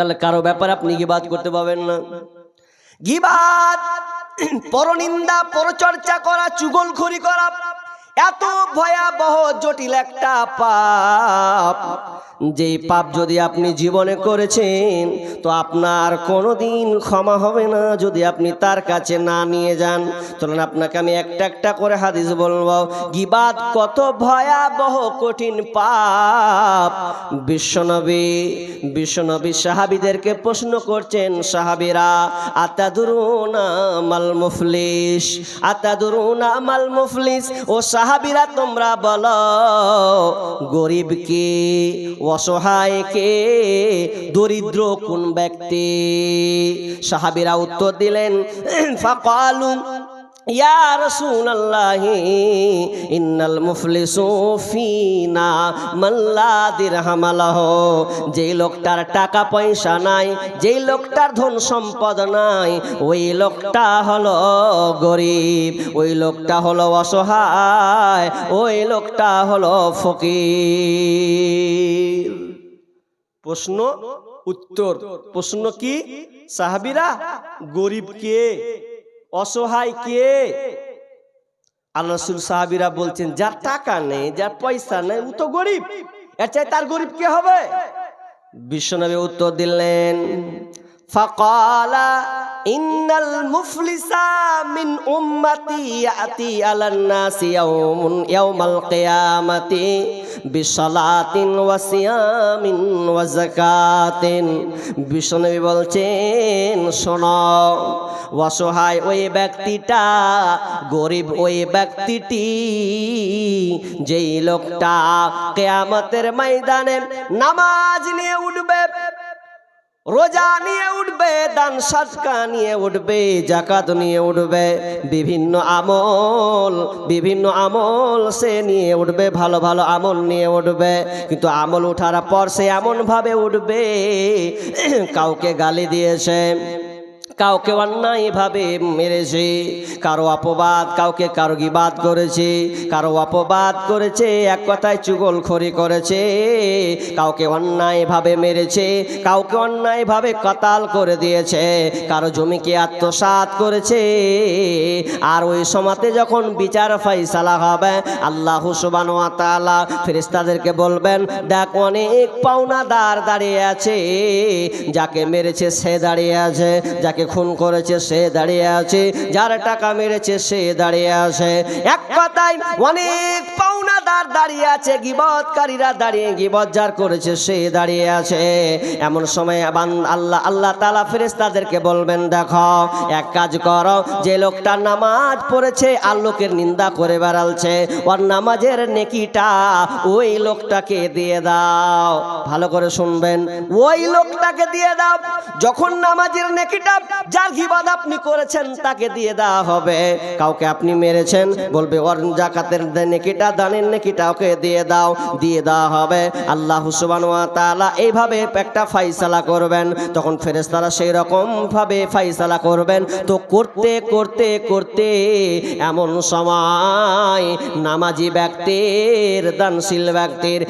তাহলে কারো ব্যাপারে আপনি গীবাত করতে পাবেন না। গীবাত, পরনিন্দা, পরচর্চা করা, চুগলখড়ি করা এত ভয়াবহ জটিল একটা পাপ, যেই পাপ যদি আপনি জীবনে করেছেন তো আপনার কোনোদিন ক্ষমা হবে না যদি আপনি তার কাছে না নিয়ে যান। চলুন আপনাকে আমি একটা একটা করে হাদিস বলবো। গীবাত কত ভয়াবহ কঠিন পাপ। বিশ্বনবী সাহাবীদেরকে প্রশ্ন করছেন, সাহাবীরা, আতাদুরুনা মাল মুফলিস, আতাদুরুনা মাল মুফলিস, ও সাহাবীরা তোমরা বলো গরিব কে, অসহায় কে, দরিদ্র কোন ব্যক্তি? সাহাবীরা উত্তর দিলেন, ফাকালু ইয়া রাসূলুল্লাহি ইন্নাল মুফলিসু ফিনা মান লা দিরহাম লাহু, যেই লোকটার টাকা পয়সা নাই, যেই লোকটার ধন সম্পদ নাই, ওই লোকটা হলো গরিব, ওই লোকটা হলো অসহায়, ওই লোকটা হলো ফকির। প্রশ্ন উত্তর। প্রশ্ন কি? সাহাবীরা, গরিব কে, অসহায় কে? আল্লাহ রাসূল সাহাবীরা বলছেন, যার টাকা নেই, যার পয়সা নেই, ও তো গরিব, এর চাই তার গরিব কে হবে? বিশ্বনবী উত্তর দিলেন, ফাকালা ইন্নাল মুফলিসা মিন উম্মতি ইয়াতি আলান নাসি ইয়াউমাল কিয়ামাতি বিসালাতিন ওয়া সিয়ামিন ওয়া যাকাতিন। বিশ্বনবী বলছেন, শোনো, অসহায় ওই ব্যক্তিটা, গরিব ওই ব্যক্তিটি, যেই লোকটা কিয়ামতের ময়দানে নামাজ নিয়ে উঠবে, রোজা নিয়ে উঠবে, দান সাদকা নিয়ে উঠবে, যাকাত নিয়ে উঠবে, বিভিন্ন আমল সে নিয়ে উঠবে, ভালো ভালো আমল নিয়ে উঠবে। কিন্তু আমল ওঠার পর সে এমন ভাবে উঠবে, কাউকে গালি দিয়েছে, কাউকে অন্যায়ভাবে মেরেছে, কারো অপবাদ, কারো গীবাত করেছে, কারো অপবাদ করেছে, এক কথায় চুগলখড়ি করেছে, কাউকে অন্যায়ভাবে মেরেছে, কাউকে অন্যায়ভাবে কতাল করে দিয়েছে, কারো জমিকে আত্মসাৎ করেছে। আর ওই সময়তে যখন বিচার ফয়সালা হবে, আল্লাহ সুবহানাহু ওয়া তাআলা ফেরেশতাদেরকে বলবেন, দেখ অনেক পাওনাদার দাঁড়িয়ে আছে, যাকে মেরেছে সে দাঁড়িয়ে আছে, যাকে খুন করেছে সে দাঁড়িয়ে আছে, যার টাকা মেরেছে সে দাঁড়িয়ে আছে। এক কথায় অনেক পাওনাদার দাঁড়িয়ে আছে, গীবতকারীরা দাঁড়িয়ে, গীবত যার করেছে সে দাঁড়িয়ে আছে। এমন সময় আল্লাহ তাআলা ফেরেশতাদেরকে বলবেন, দেখো এক কাজ করো, যে লোকটা নামাজ পড়েছে আর লোকের নিন্দা করে বেড়ালছে, ওর নামাজের নেকিটা ওই লোকটাকে দিয়ে দাও। ভালো করে শুনবেন, ওই লোকটাকে দিয়ে দাও। যখন নামাজের নেকিটা যার গীবত আপনি করেছেন তাকে দিয়ে দেওয়া হবে। কাউকে আপনি মেরেছেন, বলবে ওর যাকাতের নেকিটা, দানের নেকিটা ওকে দিয়ে দাও, দিয়ে দেওয়া হবে। আল্লাহ সুবহানাহু ওয়া তাআলা এইভাবে একটা ফয়সালা করবেন। তখন ফেরেশতারা সেই রকম ভাবে ফয়সালা করবেন। তো করতে করতে করতে এমন সময় নামাজি ব্যক্তির, দানশীল ব্যক্তির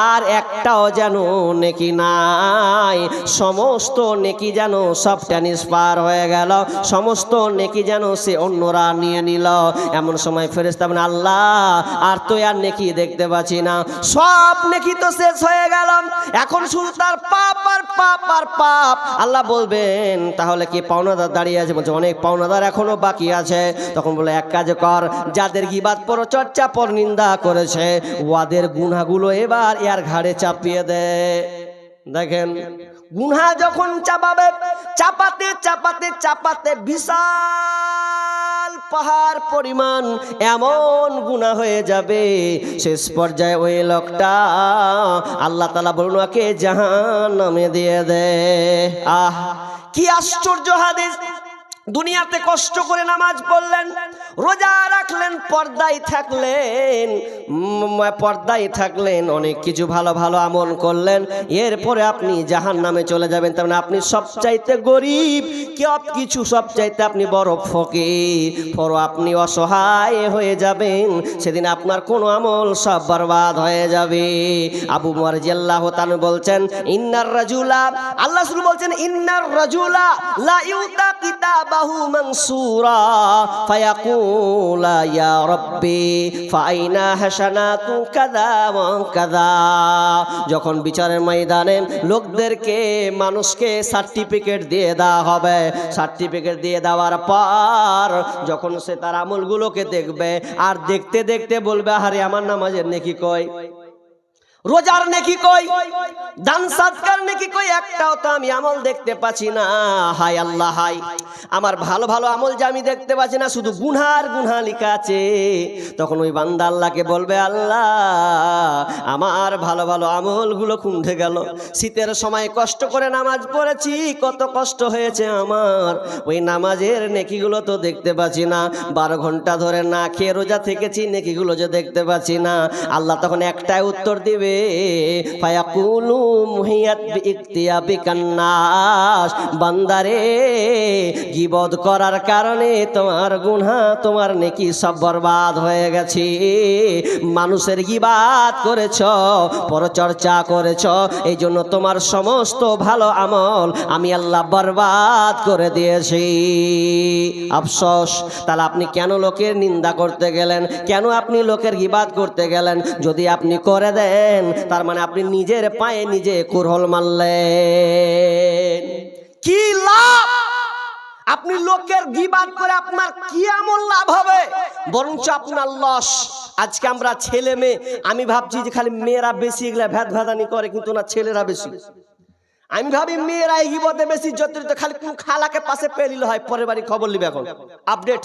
আর একটাও যেন নেকি নাই, সমস্ত নেকি যেন সব ট্রান্সফার হয়ে গেল, সমস্ত নেকি যেন সে অন্যরা নিয়ে নিল। এমন সময় ফেরেশতা বলেন, আল্লাহ আর তো আর নেকি দেখতে পাচ্ছি না, সব নেকি তো শেষ হয়ে গেল, এখন শুধু তার পাপ আর পাপ আর পাপ। আল্লাহ বলবেন, তাহলে কি পাওনাদার দাঁড়িয়ে আছে? বলছে, অনেক পাওনাদার এখনো বাকি আছে। তখন বলে, এক কাজ কর, যাদের গীবাত পরচর্চা পরনিন্দা করেছে ওদের গুনাহগুলো এবার এর ঘাড়ে চাপিয়ে দে। দেখেন, গুনাহ যখন চাপাবে, চাপাতে চাপাতে চাপাতে বিশাল পাহাড় পরিমাণ এমন গুনাহ হয়ে যাবে, শেষ পর্যায়ে ওই লোকটা আল্লাহ তাআলা বলুন ওকে জাহান্নামে দিয়ে দে। আহ, কি আশ্চর্য হাদিস! দুনিয়াতে কষ্ট করে নামাজ পড়লেন, রোজা রাখলেন, পর্দায় থাকলেন, অনেক কিছু ভালো ভালো আমল করলেন, এরপরে আপনি জাহান্নামে চলে যাবেন। তার মানে আপনি সবচাইতে গরিব, কিছু সবচাইতে আপনি বড় ফকির, আপনি অসহায় হয়ে যাবেন। সেদিন আপনার কোনো আমল সব বরবাদ হয়ে যাবে। আবু মুয়ার রাদিয়াল্লাহু তাআলা বলছেন, ইন্নার রাজুলা, আল্লাহ রাসূল বলছেন, ইন্নার রাজুলা লা ইউতা কিতাবাহু মানসুরা ফায়াকুলা ইয়া রাব্বি ফাইনা হাসানাতু কাযা ওয়া কাযা। যখন বিচারের ময়দানে লোকদেরকে, মানুষকে সার্টিফিকেট দিয়ে দেওয়া হবে, সার্টিফিকেট দিয়ে দেওয়ার পর যখন সে তার আমলগুলোকে দেখবে, আর দেখতে দেখতে বলবে, আরে আমার নামাজের নেকি কই, রোজার নেকি কই, দান সাদকার নেকি কই, একটাও তো আমি আমল দেখতে পাচ্ছি না। হায় আল্লাহ, হায় আমার ভালো ভালো আমল যে আমি দেখতে পাচ্ছি না, শুধু গুনহার গুনহা লেখা আছে। তখন ওই বান্দা আল্লাহকে বলবে, আল্লাহ আমার ভালো ভালো আমলগুলো কুণ্ঠে গেল। শীতের সময় কষ্ট করে নামাজ পড়েছি, কত কষ্ট হয়েছে আমার, ওই নামাজের নেকিগুলো তো দেখতে পাচ্ছি না। 12 ঘন্টা ধরে না খেয়ে রোজা থেকেছি, নেকিগুলো যে দেখতে পাচ্ছি না। আল্লাহ তখন একটাই উত্তর দিবে, ফায়াকুলু মুহিয়াত বিইকতিয়াবিকান নাস, বান্দারে গীবত করার কারণে তোমার গুনাহ, তোমার নেকি সব বরবাদ হয়ে গেছে। মানুষের গীবাত করেছো, পরচর্চা করেছো, এই জন্য তোমার সমস্ত ভালো আমল আমি আল্লাহ বরবাদ করে দিয়েছি। আফসোস, তাহলে আপনি কেন লোকের নিন্দা করতে গেলেন, কেন আপনি লোকের গীবাত করতে গেলেন? যদি আপনি করে দেন, তার মানে আপনি নিজের পায়ে নিজে কুরহল মারলেন। কি লাভ? আপনি লোকের গীবাত করে আপনার কি আমল লাভ হবে? বরঞ্চ আপনার লস। আজকে আমরা ছেলে মেয়ে, আমি ভাবছি যে খালি মেয়েরা বেশি এগুলা ভেদ ভেদানি করে, কিন্তু না, ছেলেরা বেশি। আমি ভাবি মেয়েরা এই গীবতে বেশি জড়িত, খালি কোন খালাকে পাশে পেয়ে নিলে হয়, পরের বাড়ি খবর নিবে। এখন আপডেট,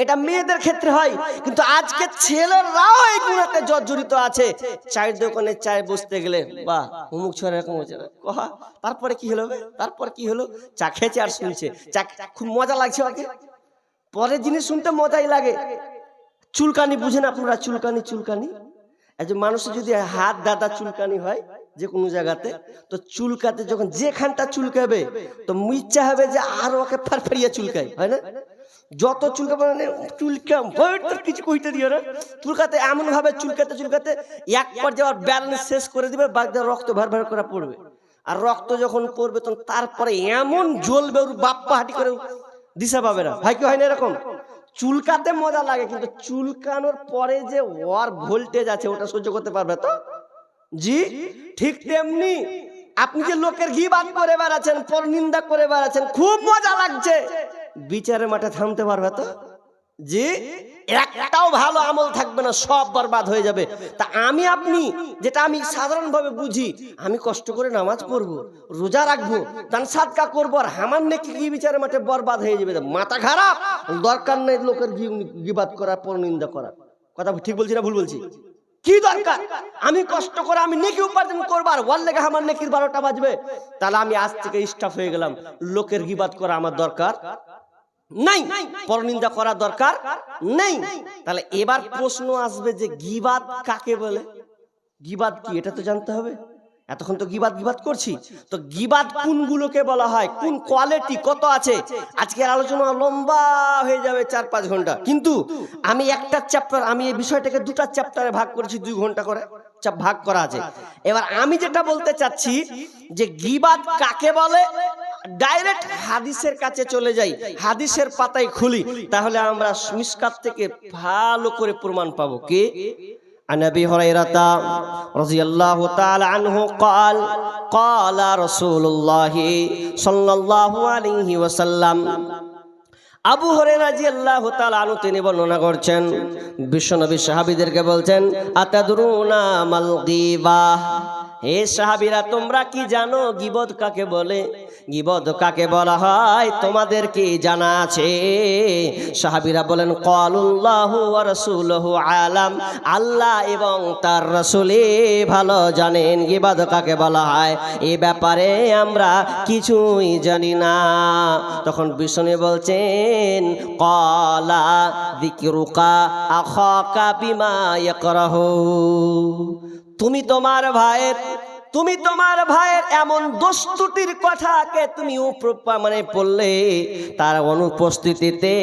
এটা মেয়েদের ক্ষেত্রে হয়, কিন্তু আজকে ছেলেরাও এই গুণাতে জড়িত আছে। চায়ের দোকানে চায় বসতে গেলে, বাহ অমুক ছোড়া এরকম হচ্ছে, তারপরে কি হলো, তারপর কি হলো, চা খেয়েছে আর শুনছে, চা খুব মজা লাগছে ওকে, পরের জিনিস শুনতে মজাই লাগে। চুলকানি বুঝেন আপনারা? চুলকানি একজন মানুষের যদি হাত দাদা চুলকানি হয় যে কোনো জায়গাতে, তো চুলকাতে যখন যেখানটা চুলকাবে, তো ইচ্ছা হবে যে আরো ওকে ফারফারিয়া চুলকাই, হয় না? যত চুলকাবে মানে কিছু কইতে দিও না, চুলকাতে এমন ভাবে চুলকাতে এক পর্যায়ে ব্যালেন্স শেষ করে দিবে, বাগদা রক্ত ভার ভার করে পড়বে। আর রক্ত যখন পড়বে তখন তারপরে এমন জ্বলবে, ওর বাপ্পা হাঁটি করে দিশা পাবে না। হয় কি হয় না এরকম? চুলকাতে মজা লাগে, কিন্তু চুলকানোর পরে যে ওর ভোল্টেজ আছে, ওটা সহ্য করতে পারবে তো? জি, ঠিক তেমনি আপনি যে লোকের গীবাত করে বেড়াচ্ছেন, পরনিন্দা করে বেড়াচ্ছেন, খুব মজা লাগছে, বিচারের মাঠে থামতে পারবে তো? জি, একটাও ভালো আমল থাকবে না, সব বরবাদ হয়ে যাবে। তা আমি আপনি, যেটা আমি সাধারণভাবে বুঝি, আমি কষ্ট করে নামাজ পড়বো, রোজা রাখবো, দান সাদকা করবো, আর আমার নাকি কি বিচারের মাঠে বরবাদ হয়ে যাবে? মাথা খারাপ, দরকার নেই লোকের গীবাত করার, পরনিন্দা করার। কথা ঠিক বলছি না ভুল বলছি? কি দরকার? আমি কষ্ট করে আমি নেকি উপার্জন করবো, আর ওর লেগে আমার নেকির 12টা বাজবে। তাহলে আমি আজ থেকে স্টাফ হয়ে গেলাম, লোকের গীবাত করা আমার দরকার নাই, পরনিন্দা করা দরকার নেই। তাহলে এবার প্রশ্ন আসবে যে গীবাত কাকে বলে? গীবাত কি, এটা তো জানতে হবে। এতক্ষণ তো গীবাত করছি, তো গীবাত কোনগুলোকে বলা হয়, কোন কোয়ালিটি কত আছে? আজকের আলোচনা লম্বা হয়ে যাবে, 4-5 ঘন্টা, কিন্তু আমি একটা চ্যাপ্টার, আমি এই বিষয়টাকে 2টা চ্যাপ্টারে ভাগ করেছি, 2 ঘন্টা করে ভাগ করা আছে। এবার আমি যেটা বলতে চাচ্ছি যে গীবাত কাকে বলে, ডাইরেক্ট হাদিসের কাছে চলে যাই, হাদিসের পাতায় খুলি, তাহলে আমরা মিশকাত থেকে ভালো করে প্রমাণ পাবো। কি? عن أبي هريرة رضي الله تعالى عنه قال قال رسول الله صلى الله عليه وسلم। আবু হুরায়রা রাদিয়াল্লাহু তাআলা আনহু তিনি বর্ণনা করছেন, বিশ্বনবী সাহাবীদেরকে বলছেন, আতাদরুনা মাল গীবাহ, হে সাহাবীরা তোমরা কি জানো গীবত কাকে বলে? গীবত কাকে বলা হয় তোমাদের কি জানা আছে? সাহাবীরা বলেন ক্বালুল্লাহু ওয়া রাসূলুহু আলাম, আল্লাহ এবং তার রাসূলই ভালো জানেন গীবত কাকে বলা হয়, এই ব্যাপারে আমরা কিছুই জানি না। তখন বিষ্ণু বলছেন ক্বালা যিকরুকা আখাকা বিমা ইয়াকরাহু, তুমি তোমার ভাইয়ের এমন দোষ ত্রুটির কথাকে তুমি পড়লে, তার অনুপস্থিতিতে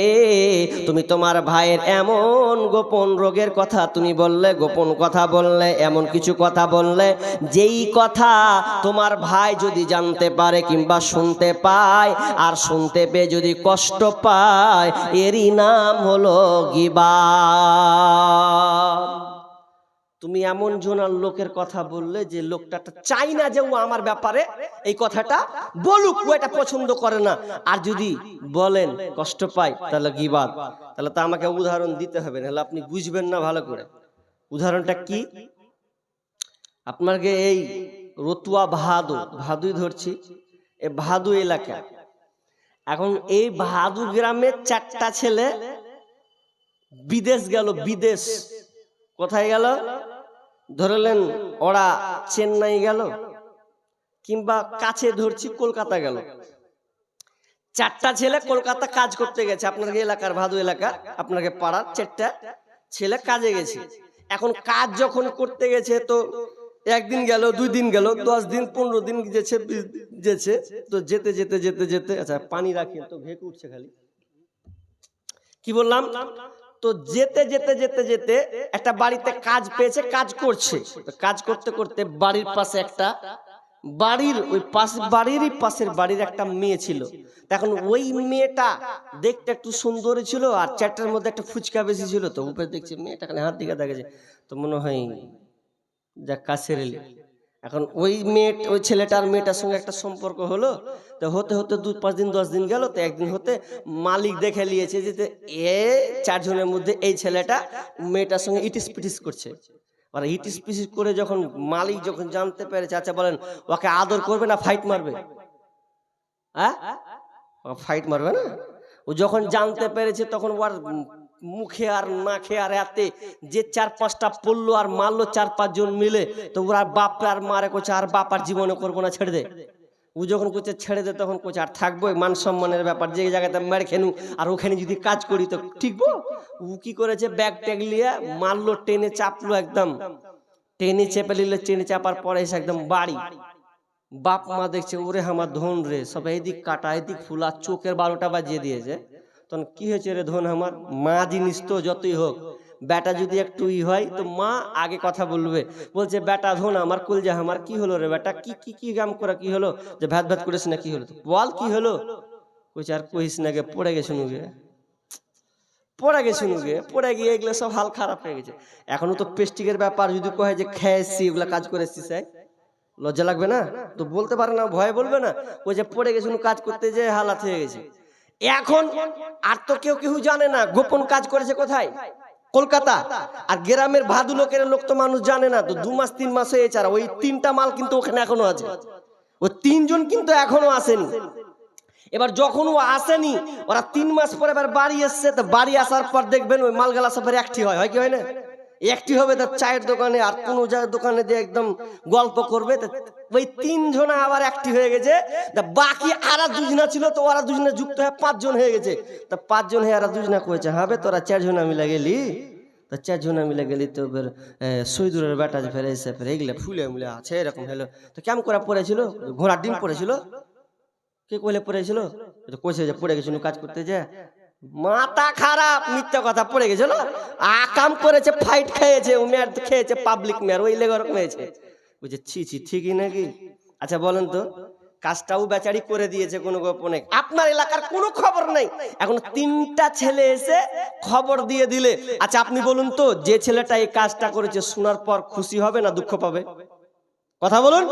তুমি তোমার ভাইয়ের এমন গোপন রোগের কথা তুমি বললে, গোপন কথা বললে, এমন কিছু কথা বললে যেই কথা তোমার ভাই যদি জানতে পারে কিংবা শুনতে পায়, আর শুনতে পেয়ে যদি কষ্ট পায়, এরই নাম হলো গীবত। তুমি এমন জনার লোকের কথা বললে যে লোকটা চাই না যে ও আমার ব্যাপারে এই কথাটা বলুক, ও এটা পছন্দ করে না, আর যদি বলেন কষ্ট পাই তাহলে গীবত। তাহলে তো আমাকে উদাহরণ দিতে হবে, নাহলে আপনি বুঝবেন না ভালো করে। উদাহরণটা কি? আপনাকে এই রতুয়া ভাদুই ধরছি, এই ভাদু এলাকা, এখন এই ভাদু গ্রামে 4টা ছেলে বিদেশ গেল। বিদেশ কোথায় গেল? ধরলেন ওরা চেন্নাই গেল, কিংবা কাছে ধরছি কলকাতা গেল। 4টা ছেলে কলকাতা কাজ করতে গেছে, আপনাদের এলাকার ভাদু এলাকা, আপনাকে পাড়ার 4টা ছেলে কাজে গেছে। এখন কাজ যখন করতে গেছে তো একদিন গেল, 2 দিন গেল, 10 দিন 15 দিন যেছে তো যেতে যেতে যেতে যেতে, আচ্ছা পানি রাখি তো ভেক উঠছে খালি, কি বললাম? তো যেতে যেতে যেতে যেতে একটা বাড়িতে কাজ পেয়েছে, কাজ করছে। কাজ করতে করতে বাড়ির পাশে একটা বাড়িরই পাশের বাড়ির একটা মেয়ে ছিল। এখন ওই মেয়েটা দেখতে একটু সুন্দরী ছিল, আর 4টার মধ্যে একটা ফুচকা বেশি ছিল। তো উপরে দেখছে মেয়েটা খালি হাত দিকে দেখেছে, তো মনে হয় যা কাছের এলি। এখন ওই ছেলেটার মেয়েটার সঙ্গে একটা সম্পর্ক হলো। তো হতে হতে 2-5 দিন 10 দিন গেল। তো একদিন হতে মালিক দেখে নিয়েছে যে 4 জনের মধ্যে এই ছেলেটা মেয়েটার সঙ্গে ইটিস পিটিস করছে। আর ইটিস পিটিস করে যখন মালিক যখন জানতে পেরেছে, আচ্ছা বলেন ওকে আদর করবে না ফাইট মারবে? হ্যাঁ, ফাইট মারবে না। ও যখন জানতে পেরেছে তখন ওর মুখে আর নাকে আর হাতে যে 4-5টা পড়লো আর মারলো 4-5 জন মিলে। তো ওরা বাপ আর মারে কোচে আর বাপ আর জীবনে করবো না, ছেড়ে দে। ও যখন কোচে ছেড়ে দে তখন কোচে আর থাকবো মান সম্মানের ব্যাপার, যে জায়গাতে মেরে খেনু আর ওখানে যদি কাজ করি তো ঠিকবো। ও কি করেছে, ব্যাগ ট্যাগ লিয়ে মারলো, টেনে চাপলো, একদম টেনে চেপে নিলে। টেনে চাপার পরে এসে একদম বাড়ি, বাপ মা দেখছে ওরে আমার ধন রে, সব এদিক কাটা এদিক ফুলা, চোখের 12টা বাজিয়ে দিয়েছে। তখন কি হয়েছে রে ধন আমার? মা জিনিস তো যতই হোক, বেটা যদি একটু হয় তো মা আগে কথা বলবে। বলছে বেটা ধন আমার, কলজা আমার, কি হলো রে বেটা, কি কি কি কাম করা, কি হলো যে ভ্যাত ভ্যাত করেছ না, কি হলো বল কি হলো? কইছে আর কইস না গে, পড়ে গেছে নুগে, পড়ে গিয়ে এগুলো সব হাল খারাপ হয়ে গেছে। এখনো তো পেস্টিকের ব্যাপার, যদি কয় যে খেয়েছি এগুলা কাজ করেছি, লজ্জা লাগবে না? তো বলতে পারে না, ভয়ে বলবে না। ওই যে পড়ে গেছে কাজ করতে যে হালাত হয়ে গেছে। এখন আর তো কেউ জানে না গোপন কাজ করেছে কোথায়, কলকাতা। আর গ্রামের ভাদু লোকের লোক তো মানুষ জানে না। তো 2 মাস 3 মাস হয়েছে, আর ওই 3টা মাল কিন্তু ওখানে এখনো আছে। ওই 3 জন কিন্তু এখনো আসেনি। এবার যখন ও আসেনি, ওরা 3 মাস পরে এবার বাড়ি এসছে। তো বাড়ি আসার পর দেখবেন ওই মালগালা সব একটি হয় কি হয় না, একটি হবে। তার চায়ের দোকানে আর কোন দোকানে দিয়ে একদম গল্প করবে। ওই 3 জন আবার একটি হয়ে গেছে। বাকি আর 2 জনা ছিল, তো ওরা 2 জনে যুক্ত হয়ে 5 জন হয়ে গেছে। তা 5 জন হয়ে আর 2 জনা কয়েছে, হবে তোরা 4 জনা মিলে গেলি। তো 4 জনা মিলে গেলি তো সৈদুরের বেটা যে ফেরে এসে ফেরে এগুলো ফুলে মিলে আছে এরকম হলো। তো কেমন করে পড়েছিল? ঘোড়ার ডিম পড়েছিল। কে কইলে পড়েছিল? কইছে যে পড়ে গেছিল কাজ করতে, যে মাথা খারাপ, মিথ্যা কথা, পড়ে গেছিল। আকাম করেছে, ফাইট খেয়েছে, ও মেয়ার খেয়েছে, পাবলিক মেয়ার, ওই লেগে ওরকম হয়েছে। বুঝছে ছি ঠিকই নাকি? আচ্ছা বলেন তো, কাজটাও বেচারি করে দিয়েছে কোনো গোপনে, আপনার এলাকার কোনো খবর নাই। এখন 3টা ছেলে এসে খবর দিয়ে দিলে, আচ্ছা আপনি বলুন তো, যে ছেলেটা এই কাজটা করেছে শোনার পর খুশি হবে না দুঃখ পাবে? কথা বলুন।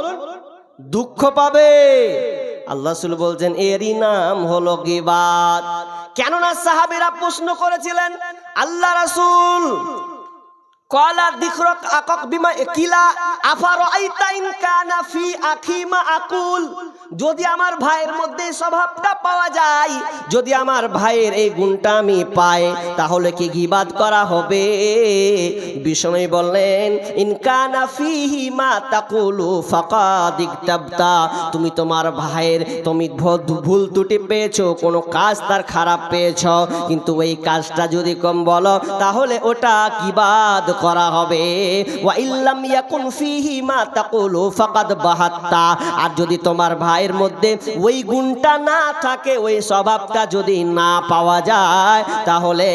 দুঃখ পাবে। আল্লাহ রাসূল বলছেন এরই নাম হলো গীবত। কেননা সাহাবীরা প্রশ্ন করেছিলেন, আল্লাহ রাসূল কলা দিখরক আকক বিমা কিলা আফারাইতা ইন কানা ফি আখি মা আকুল, যদি আমার ভাইয়ের মধ্যে স্বভাবটা পাওয়া যায়, যদি আমার ভাইয়ের এই গুণটা আমি পাই, তাহলে কি গীবাত করা হবে? বিষ্ণু বললেন ইন কানা ফিহি মা তাকুলু ফাকাদ ইকতাবতা, তুমি তোমার ভাইয়ের তুমি ভুল ত্রুটি পেয়েছো, কোনো কাজ তার খারাপ পেয়েছো, কিন্তু এই কাজটা যদি কম বলো তাহলে ওটা গীবাত করা হবে। ওয়া ইল্লাম ইয়াকুন ফিহি মা তাকুলু ফাকাদ বাহাত্তা, আর যদি তোমার ভাইয়ের মধ্যে ওই গুণটা না থাকে, ওই স্বভাবটা যদি না পাওয়া যায়, তাহলে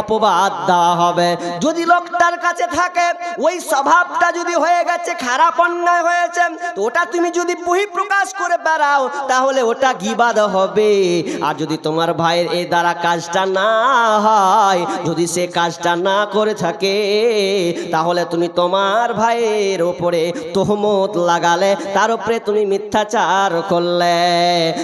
অপবাদ দেওয়া হবে। যদি লোকটার কাছে থাকে ওই স্বভাবটা যদি হয়ে গেছে খারাপ, অন্যায় হয়েছে, তো ওটা তুমি যদি বহিঃপ্রকাশ করে বেড়াও তাহলে ওটা গীবাত হবে। আর যদি তোমার ভাইয়ের এই দ্বারা কাজটা না হয়, যদি সে কাজটা না করে থাকে, তাহলে তুমি তোমার ভাইয়ের উপরে তোহমত লাগালে, তার উপরে তুমি মিথ্যাচার করলে।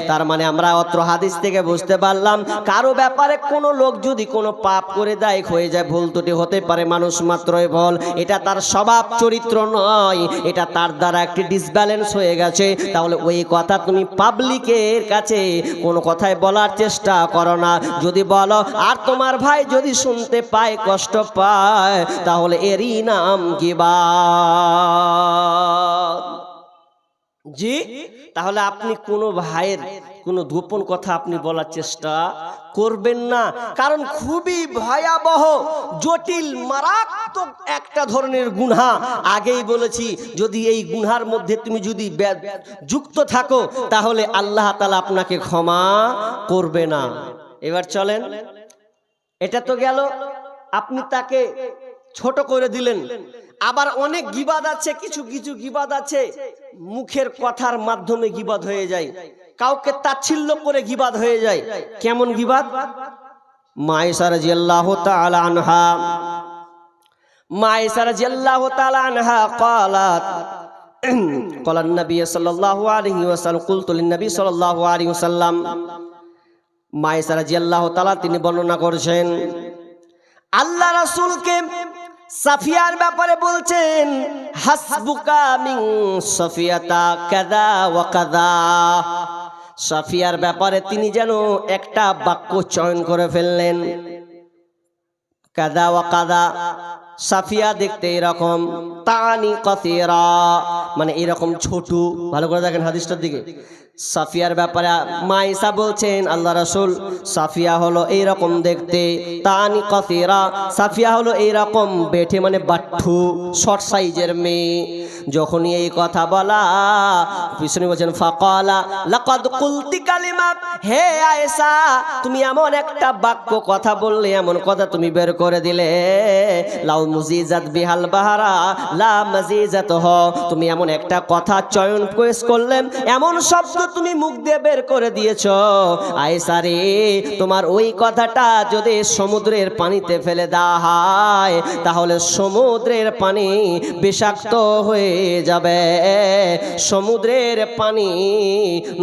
তার মানে আমরা অত্র হাদিস থেকে বুঝতে পারলাম, কারো ব্যাপারে কোনো লোক যদি কোনো পাপ করে দেয়, হয়ে যায়, ভুল ত্রুটি হতে পারে, মানুষ মাত্রই ভুল, এটা তার স্বভাব চরিত্র নয়, এটা তার দ্বারা একটি ডিসব্যালেন্স হয়ে গেছে, তাহলে ওই কথা তুমি পাবলিকের কাছে কোনো কথাই বলার চেষ্টা করো না। যদি বলো আর তোমার ভাই যদি শুনতে পায়, কষ্ট পায়, তাহলে এরই নাম গীবাত। জি, তাহলে আপনি কোনো ভাইয়ের কোনো গোপন কথা আপনি বলার চেষ্টা করবেন না, কারণ খুবই ভয়াবহ, জটিল, মারাত্মক একটা ধরনের গুনাহ। আগেই বলেছি, যদি এই গুনার মধ্যে তুমি যদি যুক্ত থাকো, তাহলে আল্লাহ তাআলা আপনাকে ক্ষমা করবে না। এবার চলেন, এটা তো গেল, আপনি তাকে ছোট করে দিলেন। আবার অনেক গীবাত আছে, কিছু কিছু গীবাত আছে মুখের কথার মাধ্যমে গীবাত হয়ে যায়, কাউকে তাচ্ছিল্য করে গীবাত হয়ে যায়। কেমন গীবাত? মা আয়েশা রাদিয়াল্লাহু তাআলা আনহা, মা আয়েশা রাদিয়াল্লাহু তাআলা আনহা قالت قال النبي صلى الله عليه وسلم قلت للنبي صلى الله عليه وسلم, মা আয়েশা রাদিয়াল্লাহু তাআলা তিনি বর্ণনা করেছেন, আল্লাহ রাসূলকে সাফিয়ার ব্যাপারে বলছেন, হাসবুকা মিন সাফিয়াতা কাযা ওয়া কাযা। সাফিয়ার ব্যাপারে তিনি যেন একটা বাক্য চয়ন করে ফেললেন, কাযা ওয়া কাযা। সাফিয়া দেখতে এরকম, তানি কাসীরা মানে এরকম ছোট। ভালো করে দেখেন হাদিসটার দিকে। সাফিয়ার ব্যাপারে মা আয়েশা বলছেন, আল্লাহ রাসূল সাফিয়া হলো এইরকম দেখতে, তানি কাসীরা, সাফিয়া হলো এইরকম বেঠে মানে বাট্টু, শর্ট সাইজের মেয়ে। যখনই এই কথা বলা, পিছনে বলছেন ফাকালা লাকাদ কুলতি কালিমা, হে আয়েশা তুমি এমন একটা বাক্য কথা বললে, এমন কথা তুমি বের করে দিলে, লাউ মুজিজাত বিহাল বাহারা লা মাজিজাত হ, তুমি এমন একটা কথা চয়ন পেশ করলে, এমন শব্দ তুমি মুখ দিয়ে বের করে দিয়েছ, আয়েশা রে তোমার ওই কথাটা যদি সমুদ্রের পানিতে ফেলে দেওয়া হয়, তাহলে সমুদ্রের পানি বিষাক্ত হয়ে যাবে, সমুদ্রের পানি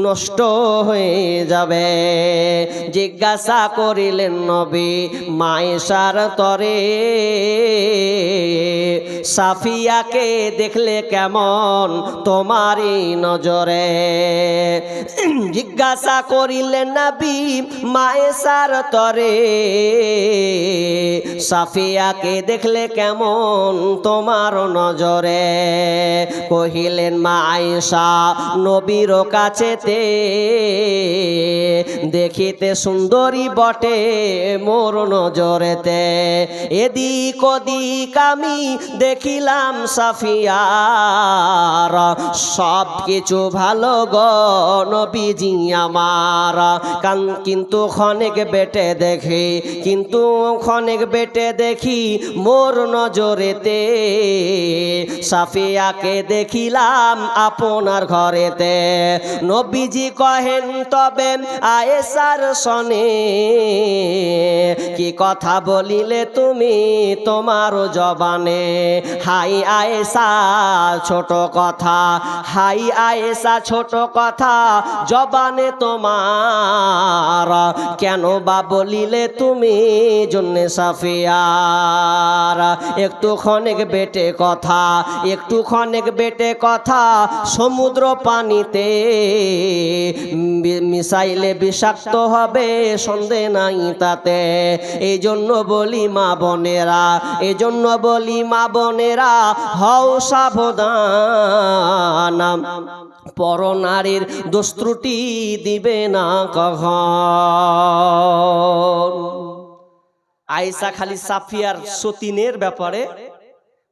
নষ্ট হয়ে যাবে। জিজ্ঞাসা করিলেন নবী মা আয়েশার তরে, সাফিয়াকে দেখলে কেমন তোমারই নজরে? জিজ্ঞাসা করিলেন নবী মা আয়েশার তরে, সাফিয়াকে দেখলে কেমন তোমার নজরে? কহিলেন মা আয়েশা নবীর কাছেতে, দেখিতে সুন্দরী বটে মোর নজরেতে, এদিক ওদিক আমি দেখিলাম সাফিয়ার, সব কিছু ভালো গো নবীজি আমার, কিন্তু ক্ষণেক বেটে দেখি, কিন্তু ক্ষণেক বেটে দেখি মোর নজরেতে, সাফিয়া সাফিয়াকে দেখিলাম আপনার ঘরেতে। নবীজি কহেন তবে আয়েশার সনে, কি কথা বলিলে তুমি তোমার জবানে। হাই আয়েশা ছোট কথা, হাই আয়েশা ছোট কথা জবানে তোমার, কেন বা বলিলে তুমি জন্যে সাফিয়ার। একটু ক্ষণিক বেটে কথা, একটু ক্ষণিক বেটে কথা সমুদ্র পানিতে মিশাইলে বিষাক্ত হবে সন্দেহ নাই তাতে। এই জন্য বলি মা বোনেরা, এই জন্য বলি মা বোনেরা হও সাবধান, পরনারীর দোষ ত্রুটি দিবে না কখন। আয়েশা খালি সাফিয়ার সতীনের ব্যাপারে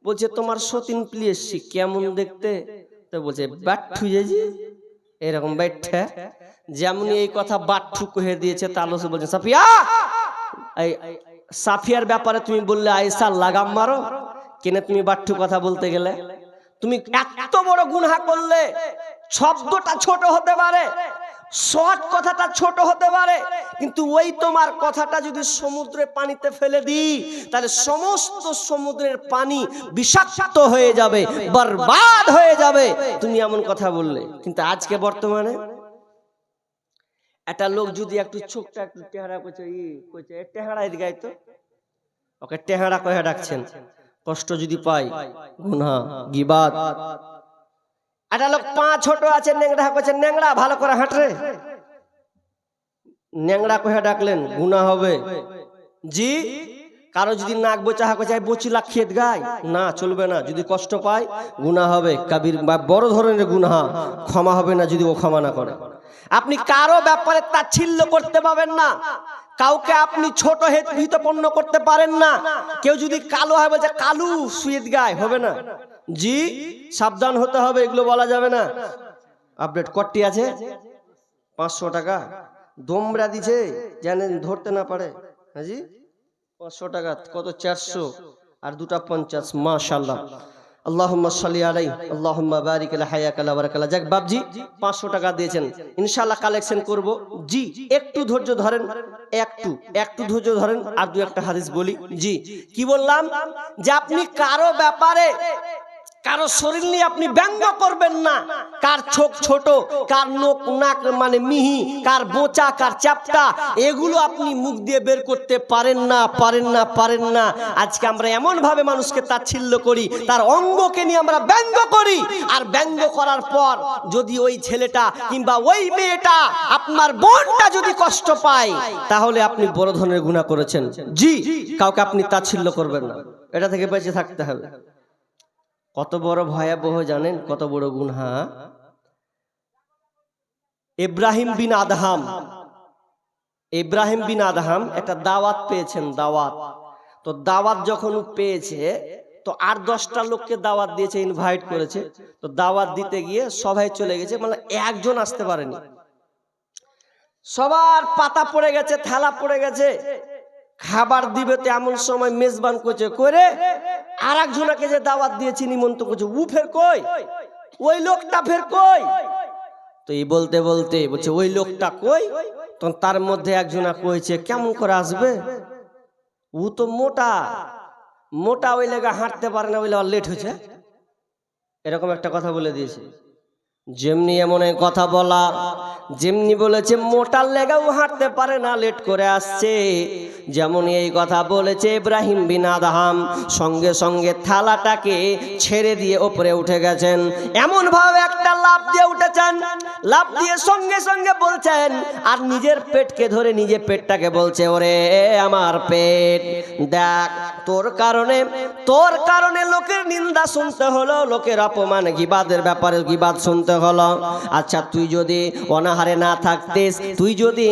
বলছে তোমার সতীন প্লিজ কেমন দেখতে, তো বলছে বাট্টু যেজি এরকম ব্যাঠা, যেমন এই কথা বাট্টু কহে দিয়েছে তালসে বলছে সাফিয়া, এই সাফিয়ার ব্যাপারে তুমি বললে আয়েশা লাগাম মারো কেন, তুমি বাট্টু কথা বলতে গেলে? তুমি এত বড় গুনাহ করলে, শব্দটা ছোট হতে পারে, শর্ট কথাটা ছোট হতে পারে, কিন্তু ওই তোমার কথাটা যদি সমুদ্রের পানিতে ফেলে দিই তাহলে সমস্ত সমুদ্রের পানি বিষাক্ত হয়ে যাবে, বরবাদ হয়ে যাবে, তুমি এমন কথা বললে। কিন্তু আজকে বর্তমানে একটা লোক যদি একটু চোখটা একটু টেহারা করছে, টেহারা এদিকে তো ওকে টেহারা কয়ে ডাকছেন, কষ্ট যদি পাই গুনাহ গীবাত। একটা লোক পা ছোট আছে ন্যাংরা করছে, ন্যাংরা ভালো করে হাঁটরে, ন্যাংরা কহে ডাকলেন গুনাহ হবে। জি কারো যদি নাক বোচা করছে বচিলা খেত গায় না, চলবে না, যদি কষ্ট পায় গুনাহ হবে, কাবির বা বড় ধরনের গুনাহ, ক্ষমা হবে না যদি ও ক্ষমা না করে। আপনি কারো ব্যাপারে তাচ্ছিল্য করতে পাবেন না, কাউকে আপনি ছোট হিতপন্ন করতে পারেন না। কেউ যদি কালো হয় বলছে কালু সুয়েদ গায়, হবে না। জি সাবধান হতে হবে, এগুলো বলা যাবে না। আপডেট কটটি আছে 500 টাকা দোমরা দিছে জানেন ধরতে না পারে। হ্যাঁ জি 500 টাকা কত 400 আর দুটা 50, মাশাআল্লাহ। আল্লাহুম্মা সাল্লি আলাইহি আল্লাহুম্মা বারিক আলা হায়াকা লা বারাকাল্লাহ। যাক বাপজি 500 টাকা দিয়েছেন, ইনশাআল্লাহ কালেকশন করব। জি একটু ধৈর্য ধরেন, একটু ধৈর্য ধরেন, আর দু একটা হাদিস বলি। জি কি বললাম, যে আপনি কারো ব্যাপারে কারো শরীর নিয়ে আপনি ব্যঙ্গ করবেন না, কার চোখ ছোট, কার নোক নাক মানে মিহি, কার বোচা, কার চ্যাপটা, এগুলো আপনি মুখ দিয়ে বের করতে পারেন না, পারেন না। আজকে আমরা এমন ভাবে মানুষকে তাচ্ছিল্য করি, তার অঙ্গকে নিয়ে আমরা ব্যঙ্গ করি, আর ব্যঙ্গ করার পর যদি ওই ছেলেটা কিংবা ওই মেয়েটা আপনার বোনটা যদি কষ্ট পায় তাহলে আপনি বড় ধরনের গুনাহ করেছেন। জি কাউকে আপনি তাচ্ছিল্য করবেন না, এটা থেকে বেঁচে থাকতে হবে। কত বড় ভয়াবহ জানেন, কত বড় গুনাহ। ইব্রাহিম বিন আদহাম একটা দাওয়াত পেয়েছেন, দাওয়াত। তো দাওয়াত যখন পেয়েছে তো 8-10টা লোককে দাওয়াত দিয়েছে, ইনভাইট করেছে। তো দাওয়াত দিতে গিয়ে সবাই চলে গেছে, মানে একজন আসতে পারেনি। সবার পাতা পড়ে গেছে, থালা পড়ে গেছে, খাবার দিবে তো এমন সময় মেজবান করছে করে আর একজনকে যে দাওয়াত দিয়েছি নিমন্ত্রণ করছে, ও ফের কই, ওই লোকটা ফের কই। তো এই বলতে বলতে বলছে ওই লোকটা কই, তখন তার মধ্যে একজনা কইছে কেমন করে আসবে, ও তো মোটা, ওই লেগা হাঁটতে পারে না, ওই লেগা লেট হয়েছে, এরকম একটা কথা বলে দিয়েছে। যেমনি এমন কথা বলা, যেমনি বলেছে মোটার লেগাও হাঁটতে পারে না, লেট করে আসছে, যেমন এই কথা বলেছে ইব্রাহিম বিন আদহাম সঙ্গে সঙ্গে থালাটাকে ছেড়ে দিয়ে ওপরে উঠে গেছেন। এমন ভাবে একটা লাফ দিয়ে উঠেছেন, লাফ দিয়ে সঙ্গে সঙ্গে বলছেন, আর নিজের পেটকে ধরে নিজে পেটটাকে বলছে ওরে আমার পেট দেখ, তোর কারণে লোকের নিন্দা শুনতে হলো, লোকের অপমান গিবাদের ব্যাপারে গিবাদ শুনতে হলো। আচ্ছা তুই যদি অনাহারে না থাকতিস, তুই যদি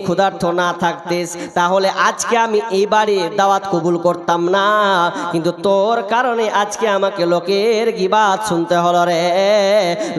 ক্ষুধার্ত না থাকতিস, তাহলে আজকে আমি এই বাড়ির দাওয়াত কবুল করতাম না। কিন্তু তোর কারণে আজকে আমাকে লোকের গিবাত শুনতে হলো রে,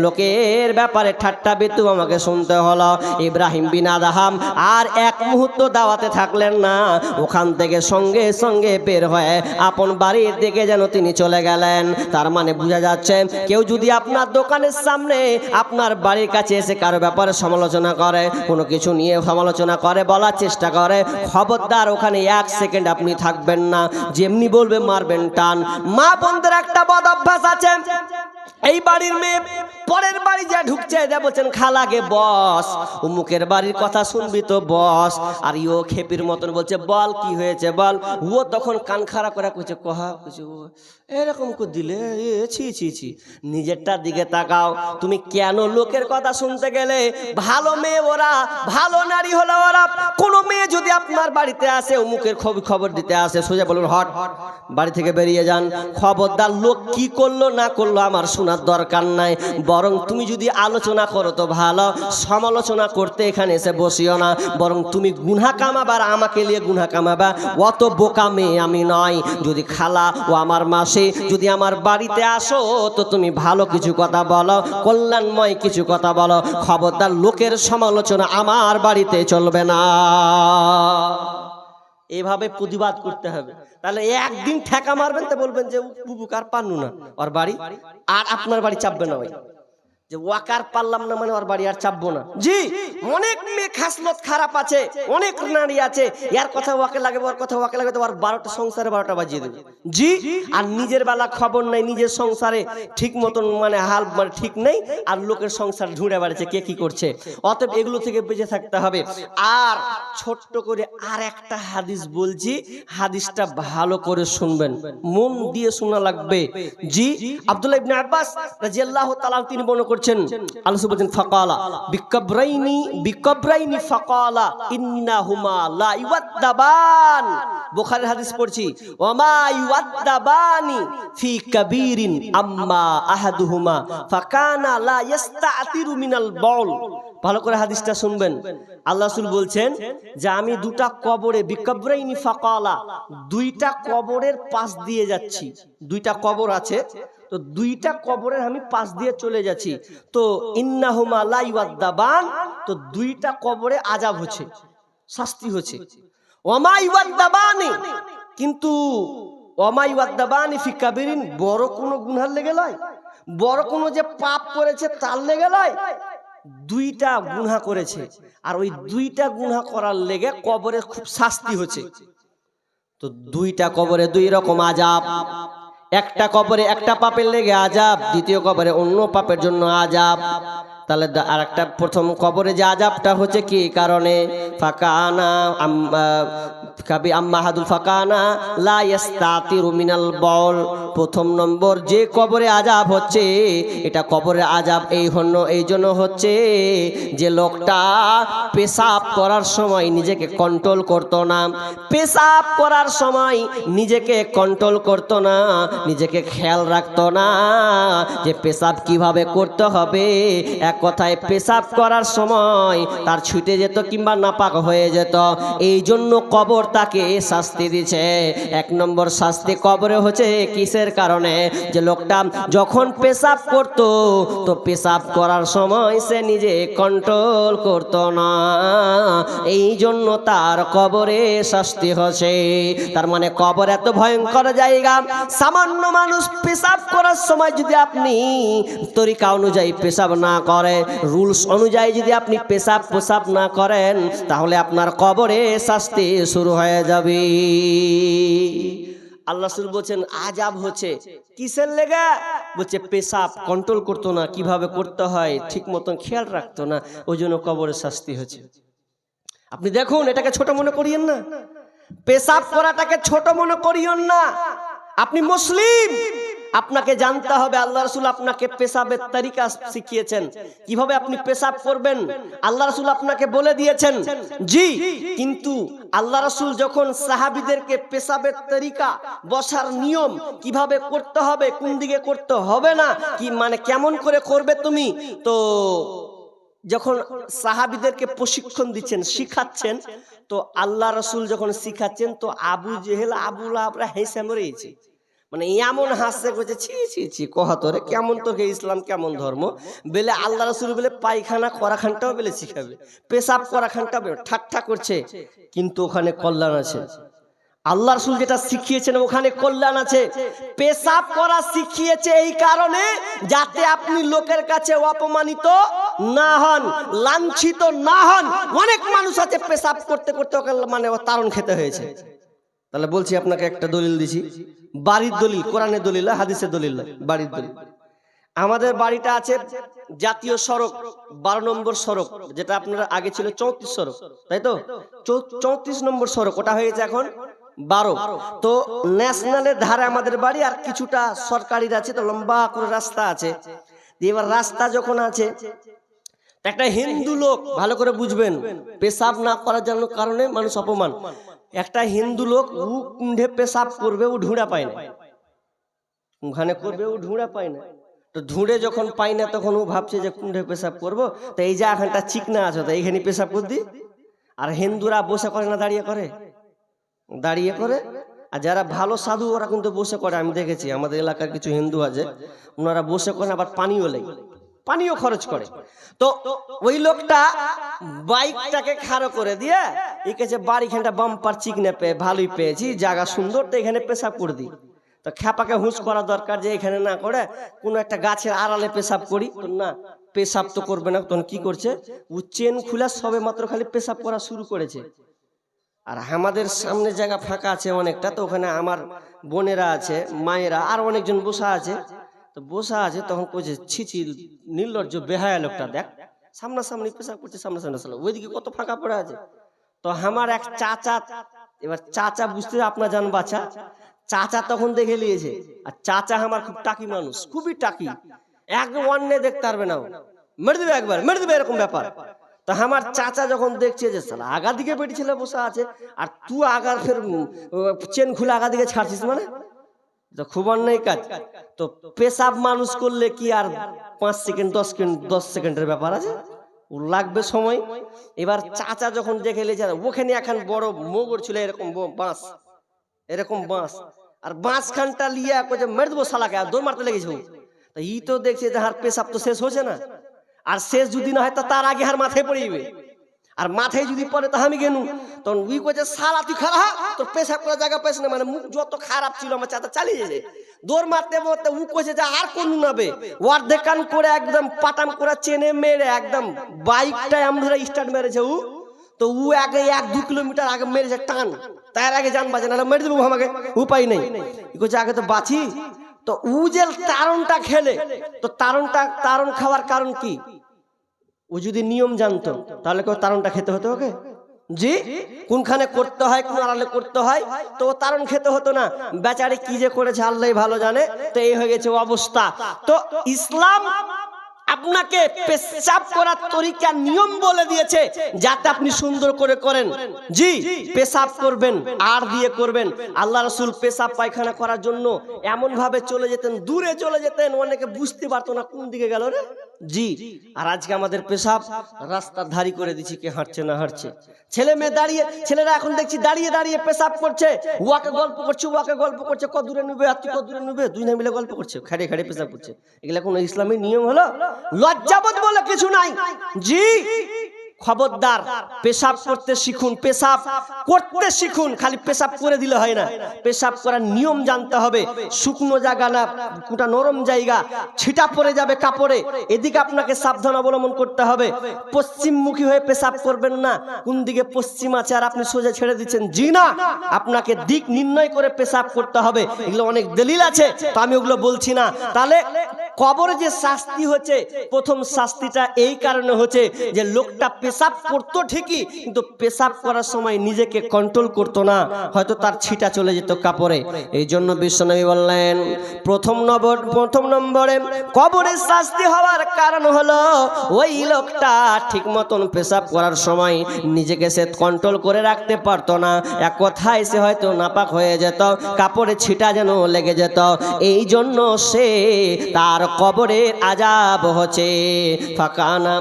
লোকের ব্যাপারে ঠাট্টা বিদ্রুপ আমাকে শুনতে হলো। ইব্রাহিম বিন আদহাম আর এক মুহূর্ত দাওয়াতে থাকলেন না, ওখান থেকে সঙ্গে সঙ্গে বের হয়ে আপন বাড়ির দিকে যেন তিনি চলে গেলেন। তার মানে বোঝা যাচ্ছে, কেউ যদি আপনার দোকানের সামনে আপনার বাড়ির কাছে এসে কারো ব্যাপারে সমালোচনা করে, কোনো কিছু নিয়ে সমালোচনা করে, বলার চেষ্টা করে, খবরদার ওখানে এক সেকেন্ড আপনি থাকবেন না, যেমনি বলবে মারবেন টান। মা বোনদের একটা বদ অভ্যাস আছে, এই বাড়ির মেয়ে পরের বাড়ি যা ঢুকছে যা বলছেন খালাকে বস, উমুকের বাড়ির কথা শুনবি তো বস, আর ইও খেপির মতন বলছে বল কি হয়েছে বল। ও তখন কান খাড়া করে কইছে কহা কইছে ও এরকম করে দিলে ছি ছি ছি, নিজেরটার দিকে তাকাও। তুমি কেন লোকের কথা শুনতে গেলে? ভালো মেয়ে ওরা, ভালো নারী হলো ওরা। কোনো মেয়ে যদি আপনার বাড়িতে আসে উমুকের খবর দিতে আসে, সোজা বলুন হট, বাড়ি থেকে বেরিয়ে যান। খবরদার, লোক কি করলো না করলো আমার শোনার দরকার নাই, বরং তুমি যদি আলোচনা করো তো ভালো, সমালোচনা করতে এখানে এসে বসিও না। বরং তুমি গুনাহ কামাবা আর আমাকে নিয়ে গুনাহ কামাবা, অত বোকা মেয়ে আমি নয়। যদি খালা ও আমার মাসি যদি আমার বাড়িতে আসো তো তুমি ভালো কিছু কথা বলো, কল্যাণময় কিছু কথা বলো। খবরদার, লোকের সমালোচনা আমার বাড়িতে চলবে না। এভাবে প্রতিবাদ করতে হবে। তাহলে একদিন ঠেকা মারবেন তো বলবেন যে বুবুকার পান্নু না ওর বাড়ি, আর আপনার বাড়ি চাপবে না, ওই যে ওয়াকার পারলাম না মানে ওর বাড়ি আর চাপবো না। জি, অনেক মেয়ে খাসলত খারাপ আছে, অনেক নারী আছে, এর কথা ওয়াকে লাগে, ওর কথা ওয়াকে লাগে, তো ওর 12টা সংসারে 12টা বাজিয়ে দেবে। জি, আর নিজের বেলা খবর নাই, নিজের সংসারে ঠিক মতন মানে হাল মানে ঠিক নেই, আর লোকের সংসার ঝুড়ে বেড়াচ্ছে কে কি করছে। অতএব এগুলো থেকে বেঁচে থাকতে হবে। আর ছোট্ট করে আর একটা হাদিস বলছি, হাদিসটা ভালো করে শুনবেন, মন দিয়ে শোনা লাগবে। জি, আব্দুল্লাহ ইবনে আব্বাস রাদিয়াল্লাহু তাআলা তিনি বর্ণনা করছেন, আল্লাহ বলেন ফাকালা বিকবরাইনি ফাকালা ইন্নাহুমা লা ইওয়াদ্দাবান। বুখারীর হাদিস পড়ছি, ওয়ামা ইওয়াদ্দাবানি ফি কাবীরিন আম্মা আহাদুহুমা ফাকানা লা ইস্তাতিরু মিনাল বাউল। ভালো করে হাদিসটা শুনবেন। আল্লাহ রাসূল বলছেন যে আমি দুটা কবরে, বিকবরাইনি ফাকালা, দুইটা কবরের পাশ দিয়ে যাচ্ছি। দুইটা কবর আছে, তো দুইটা কবরের আমি পাশ দিয়ে চলে যাচ্ছি। তো ইন্নাহুমা লা ইওয়াদ্দাবান, তো দুইটা কবরে আযাব হচ্ছে, শাস্তি হচ্ছে। ওয়ামা ইওয়াদ্দাবানি, কিন্তু ওয়ামা ইওয়াদ্দাবানি ফি কাবীরিন, বড় কোনো গুনার লেগে লয়, বড় কোনো যে পাপ করেছে তার লেগে লয়, দুইটা গুনাহ করেছে, আর ওই দুইটা গুনাহ করার লেগে কবরে খুব শাস্তি হচ্ছে। তো দুইটা কবরে দুই রকম আযাব, একটা কবরে একটা পাপের লেগে আযাব, দ্বিতীয় কবরে অন্য পাপের জন্য আযাব। তাহলে আরেকটা প্রথম কবরে যে আযাবটা হচ্ছে কি কারণে, ফাকানা কাবি আম্মাহাদুল ফাকানা লা ইস্তাতিরু মিনাল বাউল। প্রথম নম্বর যে কবরে আযাব হচ্ছে, এটা কবরের আযাব এই জন্য হচ্ছে যে লোকটা পেশাব করার সময় নিজেকে কন্ট্রোল করতো না, পেশাব করার সময় নিজেকে কন্ট্রোল করতো না, নিজেকে খেয়াল রাখতো না যে পেশাব কিভাবে করতে হবে। এক কথায় পেশাব করার সময় তার ছুটে যেত কিংবা নাপাক হয়ে যেত, এই জন্য কবর তাকে শাস্তি দিচ্ছে। এক নম্বর শাস্তি কবরে হচ্ছে কিসের কারণে, যে লোকটা যখন পেশাব করত তো পেশাব করার সময় সে নিজে কন্ট্রোল করত না, এই জন্য তার কবরে শাস্তি হচ্ছে। তার মানে কবর এত ভয়ঙ্কর জায়গা, সামান্য মানুষ পেশাব করার সময় যদি আপনি তরিকা অনুযায়ী পেশাব না করে, রুলস অনুযায়ী যদি আপনি পেশাব না করেন, তাহলে আপনার কবরে শাস্তি শুরু হয়ে যাবে। আল্লাহ রাসূল বলছেন আযাব হচ্ছে কিসের লেগে, বলছে পেশাব কন্ট্রোল করতো না, কিভাবে করতে হয় ঠিক মতন খেয়াল রাখতো না, ওই জন্য কবরে শাস্তি হচ্ছে। আপনি দেখুন, এটাকে ছোট মনে করিয়েন না, পেশাব করাটাকে ছোট মনে করিয়েন না। আপনি মুসলিম, আপনাকে জানতে হবে আল্লাহ রাসূল আপনাকে পেশাবের তরিকা শিখিয়েছেন, কিভাবে আপনি পেশাব করবেন আল্লাহ রাসূল আপনাকে বলে দিয়েছেন। জি, কিন্তু আল্লাহ রাসূল যখন সাহাবীদেরকে পেশাবের তরিকা, বসার নিয়ম কিভাবে করতে হবে, কোন দিকে করতে হবে না, কি মানে কেমন করে করবে তুমি, তো যখন সাহাবীদেরকে প্রশিক্ষণ দিচ্ছেন, শিখাচ্ছেন, তো আল্লাহ রসুল যখন শিখাচ্ছেন, তো আবু জেহেল আবু লাহাবরা হেসে মরেছে। মানে এমন হাসছে, করছে ছি ছি ছি, কহাতরে কেমন তোকে ইসলাম, কেমন ধর্ম বেলে আল্লাহ রসুল বেলে পায়খানা করাখানটাও বেলে শিখাবে, পেশাব করাখানটাও বেলে ঠাট্টা করছে। কিন্তু ওখানে কল্যাণ আছে। আল্লাহ রসুল যেটা শিখিয়েছেন ওখানে কল্যাণ আছে। পেশাব করা শিখিয়েছে এই কারণে যাতে আপনি লোকের কাছে অপমানিত না হন, লাঞ্ছিত না হন। অনেক মানুষ আছে পেশাব করতে করতে ওকে মানে তাড়ন খেতে হয়েছে। তাহলে বলছি আপনাকে একটা দলিল দিছি, বাড়ির দলিল, কোরআনের দলিল, হাদিসের দলিল, বাড়ির দলিল। আমাদের বাড়িটা আছে জাতীয় সড়ক 12 নম্বর সড়ক, যেটা আপনার আগে ছিল 34 সড়ক, তাই তো? 34 নম্বর সড়ক, ওটা হয়ে গেছে এখন 12। তো ন্যাশনালের ধারে আমাদের বাড়ি, আর কিছুটা সরকারির আছে, তো লম্বা করে রাস্তা আছে। এবার রাস্তা যখন আছে, একটা হিন্দু লোক, ভালো করে বুঝবেন, পেশাব না করার জন্য কারণে মানুষ অপমান। একটা হিন্দু লোক উ কুণ্ঠে পেশাব করবে, ও ঢুঁড়া পায় না, ওখানে করবে, ও ঢুঁড়া পায় না। তো ঢুঁড়ে যখন পাই না, তখন ও ভাবছে যে কুণ্ঠে পেশাব করবো, তো এই যে এখানটা চিকনা আছে, তো এইখানে পেশাব করে দি। আর হিন্দুরা বসে করে না, দাঁড়িয়ে করে, দাঁড়িয়ে করে। আর যারা ভালো সাধু ওরা কিন্তু বসে করে, আমি দেখেছি আমাদের এলাকার কিছু হিন্দু আছে, ওনারা বসে করে, আবার পানিও লেগে, পানিও খরচ করে। তো ওই লোকটা বাইকটাকে খাড়ো করে দিয়ে এঁকেছে বাড়িখানটা বাম্পার চিকনে পেয়ে, ভালোই পেয়েছি, জায়গা সুন্দর, তো এখানে পেশাব করে দিই। তো খ্যাপাকে হুঁশ করা দরকার যে এখানে না করে কোনো একটা গাছের আড়ালে পেশাব করি। তো না, পেশাব তো করবে না। তখন কি করছে, ও চেন খুলে সবে মাত্র খালি পেশাব করা শুরু করেছে। আর আমাদের সামনে জায়গা ফাঁকা আছে অনেকটা, তো ওখানে আমার বোনেরা আছে, মায়েরা, আর অনেকজন বসা আছে। তো বসা আছে, তখন কইছে ছিছি, নির্লজ্জ বেহায়া লোকটা, দেখ সামনাসামনি পেশাব করছে, সামনাসামনি, ওইদিকে কত ফাঁকা পড়ে আছে। তো আমার এক চাচা, এবার চাচা বুঝতে আপনার জান বাচ্চা, চাচা তখন দেখে নিয়েছে। আর চাচা আমার খুব টাকি মানুষ, খুবই টাকি, একদম অন্যে দেখতে পারবে না, মেরে দেবে, একবার মেরে দেবে, এরকম ব্যাপার। তো আমার চাচা যখন দেখছে যে সালা আগা দিকে বেটি ছেলে বসে আছে, আর তুই আগার ফের চেন খুলে আগা দিকে ছাড়ছিস, মানে তো খুব অন্যায় কাজ। তো পেশাব মানুষ করলে কি আর 5 সেকেন্ড 10 সেকেন্ডের ব্যাপার আছে, ও লাগবে সময়। এবার চাচা যখন দেখে লেছে, ওখানে এখন বড় মোগর ছিল, এরকম বাঁশ, এরকম বাঁশ, আর বাঁশ খানটা লিয়া কইছে মেরে দেবো শালাকে, আর দৌড় মারতে লেগেছে। তা ই তো দেখছে যে হার পেশাব তো শেষ হচ্ছে না, আর শেষ যদি না হয় তা তার আগে হার মাথায় পড়িবে, আর মাথায় যদি পড়ে তা আমি গেনু। তখন উই কইছে শালা তুই খারাপ, তোর পেশাব করার জায়গা পাইছ না, মানে মুখ যত খারাপ ছিল আমার চাচা চালিয়ে যেছে। দৌড় মারতে মারতে উ কইছে যে আর কোন নাবে, ওয়ার দেখান করে একদম পাটাম করে চেনে মেরে একদম বাইকটা আমরা স্টার্ট মেরেছে উ। তো উ আগে 1-2 কিলোমিটার আগে মেরেছে টান, তার আগে জান বাজে, নাহলে মেরে দেবো আমাকে, উপায় নেই। কইছে আগে তো বাঁচি। তো উ যে তারণটা খেলে, তো তারণ খাওয়ার কারণ কি, ও যদি নিয়ম জানতো তাহলে কেউ তারণটা খেতে হতো ওকে? জি, কোনখানে করতে হয়, কোন আড়ালে করতে হয়, তো তারণ খেতে হতো না। বেচারি কি যে করেছে আল্লাহ ভালো জানে। তো এই হয়ে গেছে অবস্থা। তো ইসলাম আপনাকে পেশাব করার তরিকা নিয়ম বলে দিয়েছে যাতে আপনি সুন্দর করে করেন। জি, পেশাব করবেন আর দিয়ে করবেন। আল্লাহ রাসূল পেশাব পায়খানা করার জন্য এমন ভাবে চলে যেতেন, দূরে চলে যেতেন, অনেকে বুঝতে পারতো না কোন দিকে গেল রে। জি, আর আজকে আমাদের পেশাব রাস্তার ধারি করে দিচ্ছি, কে হাঁটছে না হাঁটছে। ছেলে মেয়ে দাঁড়িয়ে, ছেলেরা এখন দেখছি দাঁড়িয়ে দাঁড়িয়ে পেশাব করছে, ওয়াকে গল্প করছে, ওয়াকে গল্প করছে, কত দূরে নেবে আর তুই কত দূরে নেবে, দুই না মিলে গল্প করছে, খাড়ে খাড়ে পেশাব করছে। এগুলা কোন ইসলামী নিয়ম হলো? লজ্জাবোধ বলে কিছু নাই। জি, খবরদার, পেশাব করতে শিখুন, পেশাব করতে শিখুন, খালি পেশাব করে দিলে হয় না। পেশাব করার নিয়ম জানতে হবে। শুকনো জায়গা না, কোটা নরম জায়গা, ছিটা পড়ে যাবে কাপড়ে, এদিকে আপনাকে সাবধান অবলম্বন করতে হবে। পশ্চিমমুখী হয়ে পেশাব করবেন না, কোন দিকে পশ্চিম আছে আর আপনি সোজা ছেড়ে দিচ্ছেন, জি না, আপনাকে দিক নির্ণয় করে পেশাব করতে হবে। এগুলো অনেক দলিল আছে, তো আমি ওগুলো বলছি না। তাহলে কবরে যে শাস্তি হচ্ছে, প্রথম শাস্তিটা এই কারণে হচ্ছে যে লোকটা পেশাব করতো ঠিকই, কিন্তু পেশাব করার সময় নিজেকে কন্ট্রোল করতো না, হয়তো তার ছিটা চলে যেত কাপড়ে। এই জন্য বিশ্বনবী বললেন প্রথম নম্বরে কবরের শাস্তি হওয়ার কারণ হলো ওই লোকটা ঠিক মতন পেশাব করার সময় নিজেকে সে কন্ট্রোল করে রাখতে পারতো না। এক কথায় সে হয়তো নাপাক হয়ে যেত, কাপড়ে ছিটা যেন লেগে যেত। এই জন্য সে তার কবরের আযাব হচ্ছে ফাকানা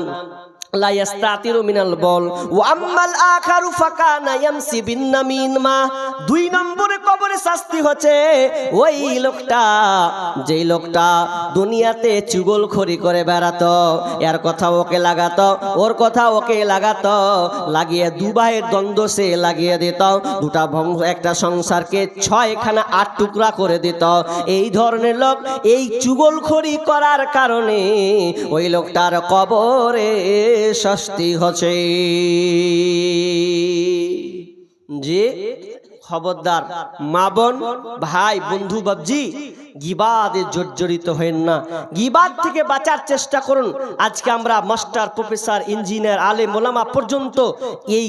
লা ইস্তাতিরু মিনাল বল ওয়া আম্মাল আখারু ফাকানা ইয়ামসি বিন নামিমা। 2 নম্বরে কবরে শাস্তি হচ্ছে ওই লোকটা, যেই লোকটা দুনিয়াতে চুগলখড়ি করে বেড়াতো, এর কথা ওকে লাগাতো, ওর কথা ওকে লাগাতো, লাগিয়ে দুবাইয়ের দ্বন্দ্ব সে লাগিয়ে দিত, দুটা একটা সংসারকে 6খানা 8 টুকরা করে দিত। এই ধরনের লোক এই চুগলখড়ি করার কারণে ওই লোকটার কবরে শাস্তি হচ্ছে। যে খবরদার মা বোন ভাই বন্ধু বাবজি, গিবাদে জর্জরিত হবেন না, গিবাদ থেকে বাঁচার চেষ্টা করুন। আজকে আমরা মাস্টার, প্রফেসর, ইঞ্জিনিয়ার, আলেম ওলামা পর্যন্ত এই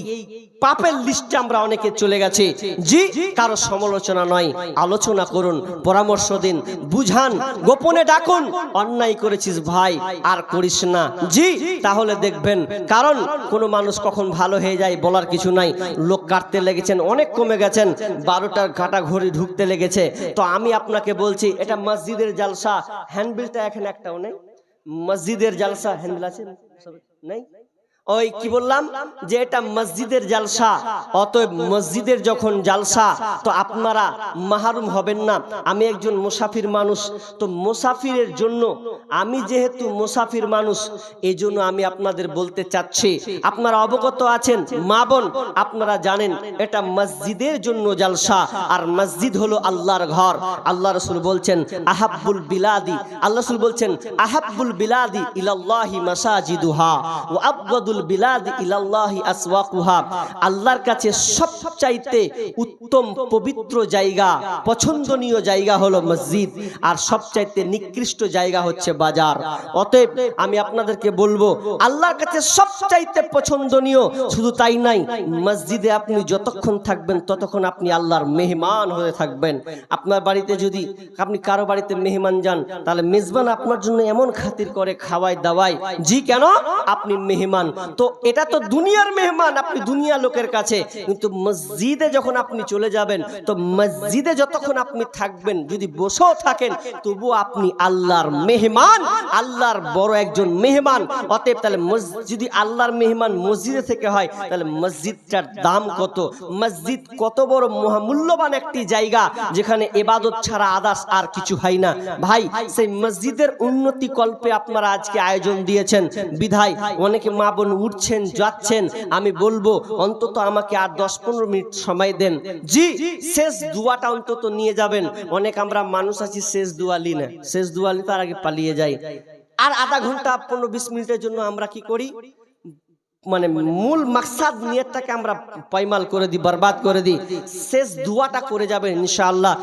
পাপের লিস্টে আমরা অনেকে চলে গেছি। জি, কারো সমালোচনা নয়, আলোচনা করুন, পরামর্শ দিন, বুঝান, গোপনে ডাকুন, অন্যায় করেছিস ভাই আর করিস না। জি, তাহলে দেখবেন, কারণ কোনো মানুষ কখন ভালো হয়ে যায় বলার কিছু নাই। লোক কাটতে লেগেছেন, অনেক কমে গেছেন, 12টার কাটা ঘড়ি ঢুকতে লেগেছে। তো আমি আপনাকে বলছি, এটা মসজিদের জালসা, হ্যান্ডবিলটা এখানে একটাও নেই। মসজিদের জালসা হ্যান্ডবিল আছে নেই? ওই কি বললাম যে এটা মসজিদের জালসা, অতএব মসজিদের যখন জালসা তো আপনারা মাহরুম হবেন না। আমি একজন মুসাফির মানুষ, তো মুসাফিরের জন্য, আমি যেহেতু মুসাফির মানুষ, এই জন্য আমি আপনাদের বলতে চাচ্ছি, আপনারা অবগত আছেন মা বোন, আপনারা জানেন এটা মসজিদের জন্য জালসা, আর মসজিদ হলো আল্লাহর ঘর। আল্লাহ রাসূল বলছেন আহাব্বুল বিলাদি, আল্লাহ রাসূল বলছেন আহাব্বুল বিলাদি ইলাল্লাহি মাসাজিদুহা ওয়া আবগাদুল বিলাদি ইলাল্লাহি আসওয়াকুহা। আল্লাহর কাছে সবচাইতে উত্তম পবিত্র জায়গা, পছন্দনীয় জায়গা হলো মসজিদ, আর সবচাইতে নিকৃষ্ট জায়গা হচ্ছে বাজার। অতএব আমি আপনাদেরকে বলবো, আল্লাহর কাছে সবচাইতে পছন্দনীয়, শুধু তাই নাই, মসজিদে আপনি যতক্ষণ থাকবেন ততক্ষণ আপনি আল্লাহর মেহমান হয়ে থাকবেন। আপনার বাড়িতে যদি আপনি কারো বাড়িতে মেহমান যান, তাহলে মেজবান আপনার জন্য এমন খাতির করে খাওয়ায় দাওয়ায়, জি কেন আপনি মেহমান। তো এটা তো দুনিয়ার মেহমান, আপনি দুনিয়া লোকের কাছে, কিন্তু মসজিদে যখন আপনি চলে যাবেন, তো মসজিদে যতক্ষণ আপনি থাকবেন, যদি বসেও থাকেন তবু আপনি আল্লাহর মেহমান, আল্লাহর বড় একজন মেহমান। অতএব তাহলে যদি আল্লাহর মেহমান মসজিদে থেকে হয়, তাহলে মসজিদটার দাম কত, মসজিদ কত বড় মহামূল্যবান একটি জায়গা, যেখানে ইবাদত ছাড়া আদার্স আর কিছু হয় না। ভাই, সেই মসজিদের উন্নতি কল্পে আপনারা আজকে আয়োজন দিয়েছেন, বিধায় অনেকে মা বোন উঠছেন যাচ্ছেন। আমি বলবো অন্তত আমাকে আর 10-15 মিনিট সময় দেন। জি, শেষ দোয়াটা অন্তত নিয়ে যাবেন। অনেক আমরা মানুষ আছি শেষ দোয়া লি না, শেষ দোয়া লি তার আগে পালিয়ে যাই, আর আধা ঘন্টা 15-20 মিনিটের জন্য আমরা কি করি, মানে মূল মাকসাদ নিয়তটাকে আমরা পাইমাল করে দিই, বরবাদ করে দিই। শেষ দোয়াটা করে যাবেন ইনশাআল্লাহ।